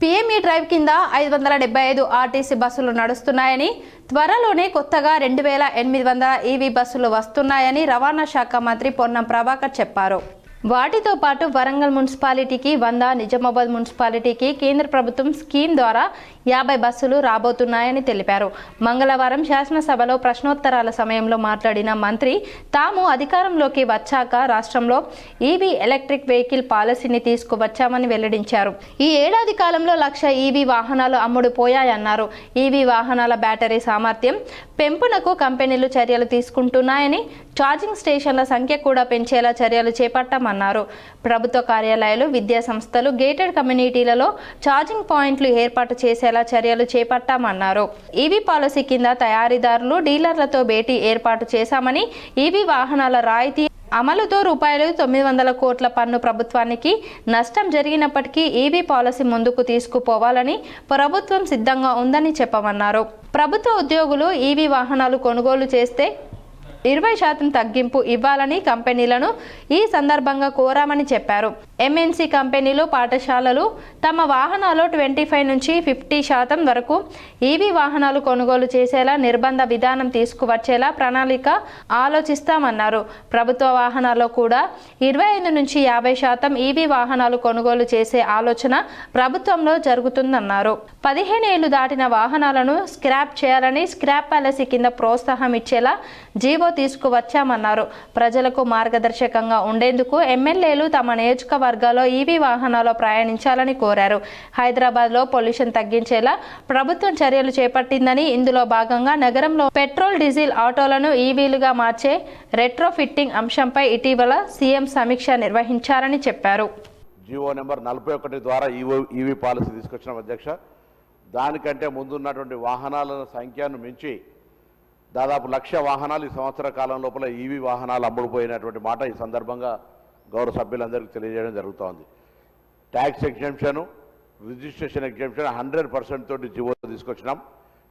PME drive కింద 575 RTC బస్సులు నడుస్తున్నాయని, త్వరలోనే కొత్తగా 2800 ఈవీ బస్సులు వస్తున్నాయని రవాణా శాఖ మంత్రి పొన్నం ప్రభాకర్ చెప్పారు. వాటితో పాటు వరంగల్ మున్సిపాలిటీకి 100, నిజామాబాద్ మున్సిపాలిటీకి కేంద్ర ప్రభుత్వం స్కీమ్ ద్వారా 50 బస్సులు రాబోతున్నాయని తెలిపారు. మంగళవారం శాసనసభలో ప్రశ్నోత్తరాల సమయంలో మాట్లాడిన మంత్రి, తాము అధికారంలోకి వచ్చాక రాష్ట్రంలో ఈవీ ఎలక్ట్రిక్ వెహికల్ పాలసీని తీసుకువచ్చామని వెల్లడించారు. ఈ ఏడాది కాలంలో 1,00,000 ఈవీ వాహనాలు అమ్ముడుపోయాయన్నారు. ఈవీ వాహనాల బ్యాటరీ సామర్థ్యం పెంపునకు కంపెనీలు చర్యలు తీసుకుంటున్నాయని, ఛార్జింగ్ స్టేషన్ల సంఖ్య కూడా పెంచేలా చర్యలు చేపట్టామన్నారు. ప్రభుత్వ కార్యాలయాలు, విద్యా సంస్థలు, గేటెడ్ కమ్యూనిటీలలో ఛార్జింగ్ పాయింట్లు ఏర్పాటు చేసేలా చర్యలు చేపట్టామన్నారు. ఈవీ పాలసీ కింద తయారీదారులు, డీలర్లతో భేటీ ఏర్పాటు చేశామని, ఈవీ వాహనాల రాయితీ అమలుతో ₹900 కోట్ల పన్ను ప్రభుత్వానికి నష్టం జరిగినప్పటికీ ఈవీ పాలసీ ముందుకు తీసుకుపోవాలని ప్రభుత్వం సిద్ధంగా ఉందని చెప్పమన్నారు. ప్రభుత్వ ఉద్యోగులు ఈవీ వాహనాలు కొనుగోలు చేస్తే 20% తగ్గింపు ఇవ్వాలని కంపెనీలను ఈ సందర్భంగా కోరామని చెప్పారు. ఎంఎన్సీ కంపెనీలు, పాఠశాలలు తమ వాహనాల్లో 25 నుంచి 50% వరకు ఈవీ వాహనాలు కొనుగోలు చేసేలా నిర్బంధ విధానం తీసుకువచ్చేలా ప్రణాళిక ఆలోచిస్తామన్నారు. ప్రభుత్వ వాహనాల్లో కూడా 25 నుంచి 50% ఈవీ వాహనాలు కొనుగోలు చేసే ఆలోచన ప్రభుత్వంలో జరుగుతుందన్నారు. 15 ఏళ్లు దాటిన వాహనాలను స్క్రాప్ చేయాలని, స్క్రాప్ పాలసీ కింద ప్రోత్సాహం ఇచ్చేలా జీవో తీసుకువచ్చామన్నారు. ప్రజలకు మార్గదర్శకంగా ఉండేందుకు ఎమ్మెల్యేలు తమ నియోజకవర్గాల్లో ఈవీ వాహనాల్లో ప్రయాణించాలని కోరారు. హైదరాబాద్లో పొల్యూషన్ తగ్గించేలా ప్రభుత్వం చర్యలు చేపట్టిందని, ఇందులో భాగంగా నగరంలో పెట్రోల్, డీజిల్ ఆటోలను ఈవీలుగా మార్చే రెట్రో ఫిట్టింగ్ అంశంపై ఇటీవల సీఎం సమీక్ష నిర్వహించారని చెప్పారు. జీవో నెంబర్ 41 ద్వారా ఈవీ పాలసీ తీసుకొచ్చిన అధ్యక్ష, దానికంటే ముందున్నటువంటి వాహనాల సంఖ్యను మించి దాదాపు 1,00,000 వాహనాలు ఈ సంవత్సర కాలం లోపల ఈవీ వాహనాలు అమ్ముడుపోయినటువంటి మాట ఈ సందర్భంగా గౌరవ సభ్యులందరికీ తెలియజేయడం జరుగుతోంది. ట్యాక్స్ ఎగ్జంప్షన్, రిజిస్ట్రేషన్ ఎగ్జంప్షన్ 100% తోటి జీవో తీసుకొచ్చినాం.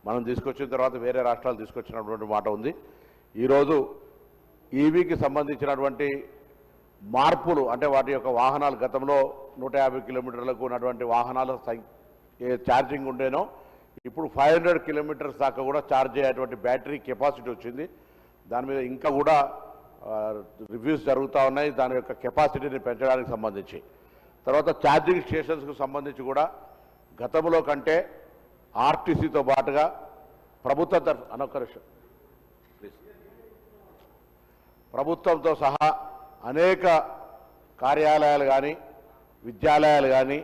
మనం తీసుకొచ్చిన తర్వాత వేరే రాష్ట్రాలు తీసుకొచ్చినటువంటి మాట ఉంది. ఈరోజు ఈవీకి సంబంధించినటువంటి మార్పులు అంటే వాటి యొక్క వాహనాలు గతంలో 150 కిలోమీటర్లకు ఉన్నటువంటి వాహనాల ఛార్జింగ్ ఉండేనో ఇప్పుడు 500 కిలోమీటర్స్ దాకా కూడా ఛార్జ్ అయ్యేటువంటి బ్యాటరీ కెపాసిటీ వచ్చింది. దాని మీద ఇంకా కూడా రివ్యూస్ జరుగుతూ ఉన్నాయి దాని యొక్క కెపాసిటీని పెంచడానికి సంబంధించి. తర్వాత ఛార్జింగ్ స్టేషన్స్కు సంబంధించి కూడా గతంలో కంటే ఆర్టీసీతో పాటుగా ప్రభుత్వంతో సహా అనేక కార్యాలయాలు కానీ, విద్యాలయాలు కానీ,